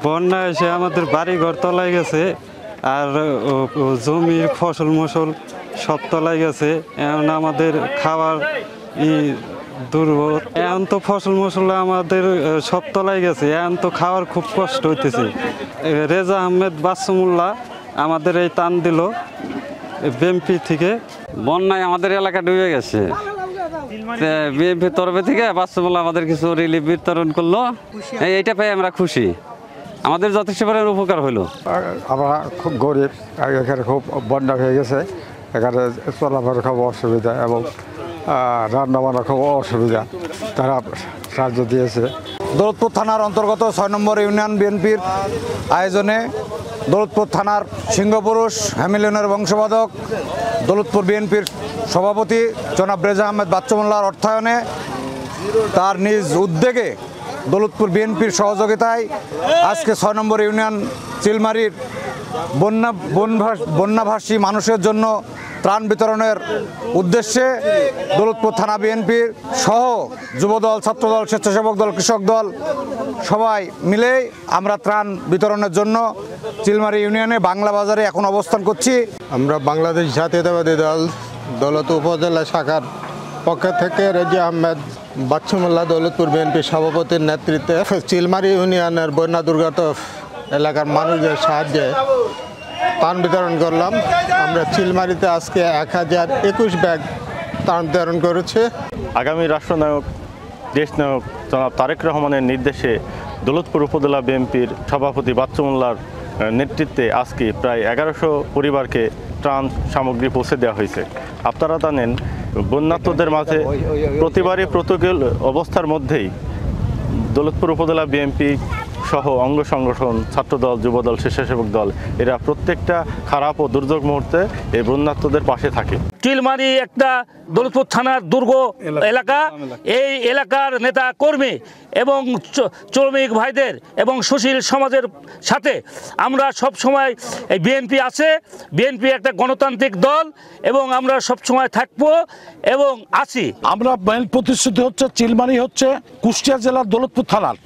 বন্যা এসে আমাদের বাড়ি ঘর তলায় গেছে, আর জমির ফসল মসল সব তলায় গেছে। এখন আমাদের খাওয়ার দুর্ভোগ। এখন তো ফসল মসল আমাদের সব তলায় গেছে, এখন তো খাওয়ার খুব কষ্ট হইতেছে। রেজা আহমেদ বাচ্চুমুল্লাহ আমাদের এই টান দিল বিএমপি থেকে। বন্যায় আমাদের এলাকা ডুবে গেছে, বিএমপি তরফে থেকে বাচ্চুমুল্লাহ আমাদের কিছু রিলিফ বিতরণ করলো, এইটা পেয়ে আমরা খুশি। আমাদের যথেষ্ট পরিমাণ উপকার হলো। আমরা খুব গরিব, এখানে খুব বন্যা হয়ে গেছে, এখানে চলাফেরা খুব অসুবিধা এবং রান্নাবান্না খুব অসুবিধা, তারা সাহায্য দিয়েছে। দৌলতপুর থানার অন্তর্গত ৬ নম্বর ইউনিয়ন বিএনপির আয়োজনে দৌলতপুর থানার সিংহপুরুষ হ্যামিলিয়নের বংশবাদক দৌলতপুর বিএনপির সভাপতি জনাব রেজা আহমেদ বাচ্চুমুল্লাহর অর্থায়নে তার নিজ উদ্যোগে দৌলতপুর বিএনপির সহযোগিতায় আজকে ৬ নম্বর ইউনিয়ন চিলমারির বন্যাভাসী মানুষের জন্য ত্রাণ বিতরণের উদ্দেশ্যে দৌলতপুর থানা বিএনপির সহ যুবদল, ছাত্রদল, স্বেচ্ছাসেবক দল, কৃষক দল সবাই মিলেই আমরা ত্রাণ বিতরণের জন্য চিলমারি ইউনিয়নে বাংলা বাজারে এখন অবস্থান করছি। আমরা বাংলাদেশ জাতীয়তাবাদী দল দৌলতপুর উপজেলা শাখার পক্ষ থেকে রেজা আহমেদ বাচ্চুমুল্লাহ দৌলতপুর বিএনপি সভাপতির নেতৃত্বে চিলমারি ইউনিয়নের বন্যা দুর্গত এলাকার মানুষদের সাহায্যে ত্রাণ বিতরণ করলাম। আমরা চিলমারিতে আজকে 1021 ব্যাগ ত্রাণ বিতরণ করেছি। আগামী রাষ্ট্রনায়ক দেশনায়ক জনাব তারেক রহমানের নির্দেশে দৌলতপুর উপজেলা বিএনপির সভাপতি বাচ্চুমুল্লাহর নেতৃত্বে আজকে প্রায় 1100 পরিবারকে ত্রাণ সামগ্রী পৌঁছে দেওয়া হয়েছে। আপনারা জানেন, বন্যার্তদের মাঝে প্রতিবারই প্রতিকূল অবস্থার মধ্যেই দৌলতপুর উপজেলা বিএনপি সহ অঙ্গ সংগঠন, ছাত্রদল, যুবদল, স্বেচ্ছাসেবক দল এরা প্রত্যেকটা খারাপ ও দুর্যোগ মুহূর্তে এই বন্যার্তদের পাশে থাকে। চিলমারি একটা দৌলতপুর থানার দুর্গ এলাকা। এই এলাকার নেতা কর্মী এবং শ্রমিক ভাইদের এবং সুশীল সমাজের সাথে আমরা সব সময় এই বিএনপি আছে। বিএনপি একটা গণতান্ত্রিক দল এবং আমরা সব সময় থাকবো এবং আছি। আমরা মেইন প্রতিশ্রুতি হচ্ছে চিলমারি হচ্ছে কুষ্টিয়া জেলার দৌলতপুর থানার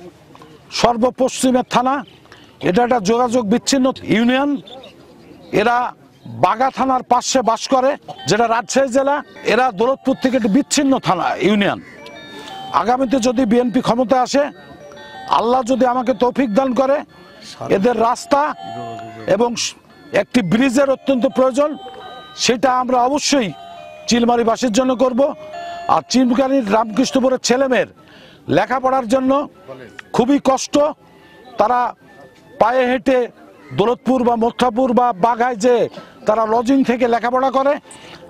সর্বপশ্চিমের থানা। এটা একটা যোগাযোগ বিচ্ছিন্ন ইউনিয়ন। এরা বাগা থানার পাশে বাস করে, যেটা রাজশাহী জেলা। এরা দৌলতপুর থেকে একটি বিচ্ছিন্ন থানা ইউনিয়ন। আগামীতে যদি বিএনপি ক্ষমতা আসে, আল্লাহ যদি আমাকে তৌফিক দান করে, এদের রাস্তা এবং একটি ব্রিজের অত্যন্ত প্রয়োজন। সেটা আমরা অবশ্যই চিলমারিবাসীর জন্য করব। আর চিলমারির রামকৃষ্ণপুরের ছেলেমেয়ের লেখাপড়ার জন্য খুবই কষ্ট, তারা পায়ে হেঁটে দৌলতপুর বা মোত্তাপুর বা বাঘায় যে তারা লজিং থেকে লেখাপড়া করে।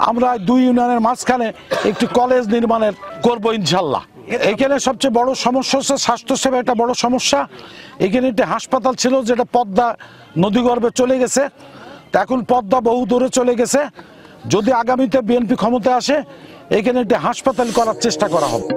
আমরা 2 ইউনিয়নের মাঝখানে একটি কলেজ নির্মাণের করব ইনশাল্লাহ। এখানে সবচেয়ে বড় সমস্যা হচ্ছে স্বাস্থ্যসেবা, একটা বড় সমস্যা। এখানে একটি হাসপাতাল ছিল যেটা পদ্মা নদীগর্ভে চলে গেছে, তা এখন পদ্মা বহু দূরে চলে গেছে। যদি আগামীতে বিএনপি ক্ষমতায় আসে, এখানে একটি হাসপাতাল করার চেষ্টা করা হবে।